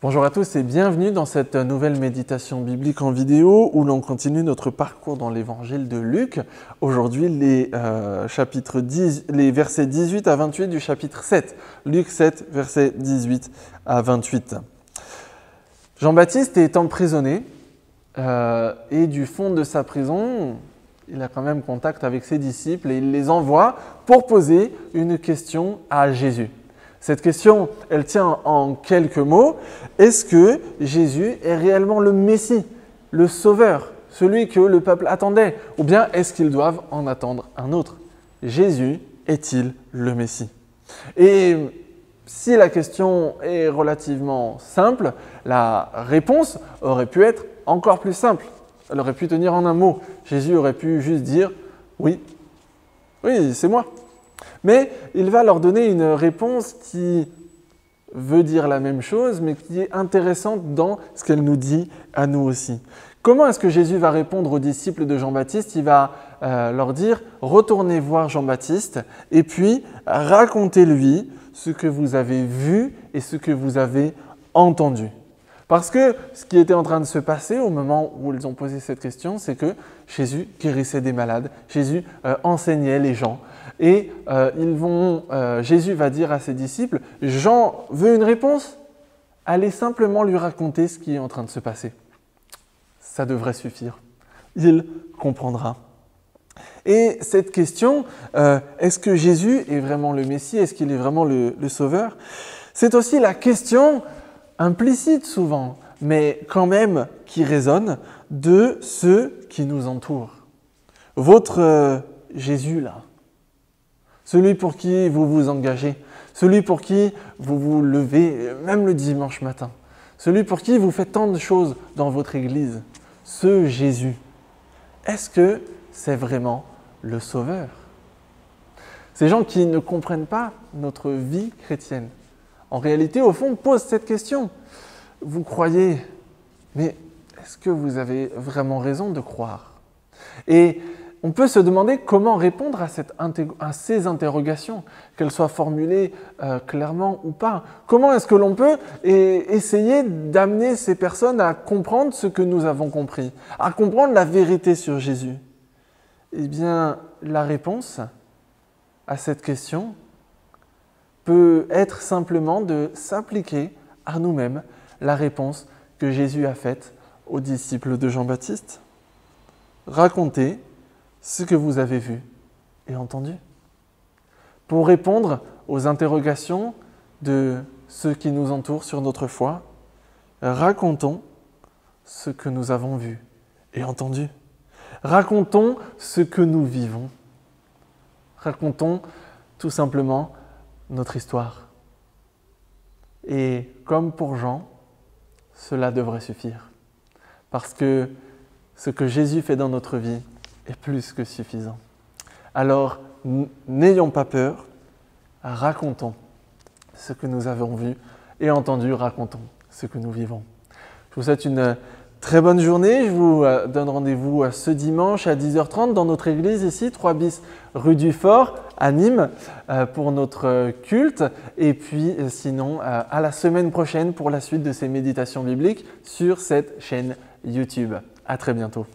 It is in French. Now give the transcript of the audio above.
Bonjour à tous et bienvenue dans cette nouvelle méditation biblique en vidéo où l'on continue notre parcours dans l'évangile de Luc. Aujourd'hui, les versets 18 à 28 du chapitre 7. Luc 7, versets 18 à 28. Jean-Baptiste est emprisonné et du fond de sa prison, il a quand même contact avec ses disciples et il les envoie pour poser une question à Jésus. Cette question, elle tient en quelques mots. Est-ce que Jésus est réellement le Messie, le Sauveur, celui que le peuple attendait? Ou bien est-ce qu'ils doivent en attendre un autre? Jésus est-il le Messie? Et si la question est relativement simple, la réponse aurait pu être encore plus simple. Elle aurait pu tenir en un mot. Jésus aurait pu juste dire « Oui, c'est moi ». Mais il va leur donner une réponse qui veut dire la même chose, mais qui est intéressante dans ce qu'elle nous dit à nous aussi. Comment est-ce que Jésus va répondre aux disciples de Jean-Baptiste? Il va leur dire « Retournez voir Jean-Baptiste et puis racontez-lui ce que vous avez vu et ce que vous avez entendu. » Parce que ce qui était en train de se passer au moment où ils ont posé cette question, c'est que Jésus guérissait des malades, Jésus enseignait les gens. Et Jésus va dire à ses disciples, « Jean veut une réponse? Allez simplement lui raconter ce qui est en train de se passer. » Ça devrait suffire. Il comprendra. Et cette question, est-ce que Jésus est vraiment le Messie? Est-ce qu'il est vraiment le Sauveur? C'est aussi la question implicite souvent, mais quand même qui résonne, de ceux qui nous entourent. Votre Jésus là, celui pour qui vous vous engagez, celui pour qui vous vous levez, même le dimanche matin, celui pour qui vous faites tant de choses dans votre église, ce Jésus, est-ce que c'est vraiment le Sauveur? Ces gens qui ne comprennent pas notre vie chrétienne, en réalité, au fond, posent cette question. Vous croyez, mais est-ce que vous avez vraiment raison de croire? Et on peut se demander comment répondre à ces interrogations, qu'elles soient formulées clairement ou pas. Comment est-ce que l'on peut essayer d'amener ces personnes à comprendre ce que nous avons compris, à comprendre la vérité sur Jésus? Eh bien, la réponse à cette question peut être simplement de s'appliquer à nous-mêmes la réponse que Jésus a faite aux disciples de Jean-Baptiste. Racontez ce que vous avez vu et entendu. Pour répondre aux interrogations de ceux qui nous entourent sur notre foi, racontons ce que nous avons vu et entendu. Racontons ce que nous vivons. Racontons tout simplement notre histoire. Et comme pour Jean, cela devrait suffire. Parce que ce que Jésus fait dans notre vie est plus que suffisant. Alors, n'ayons pas peur, racontons ce que nous avons vu et entendu, racontons ce que nous vivons. Je vous souhaite une très bonne journée. Je vous donne rendez-vous ce dimanche à 10h30 dans notre église ici, 3 bis rue du Fort à Nîmes pour notre culte. Et puis sinon, à la semaine prochaine pour la suite de ces méditations bibliques sur cette chaîne YouTube. À très bientôt.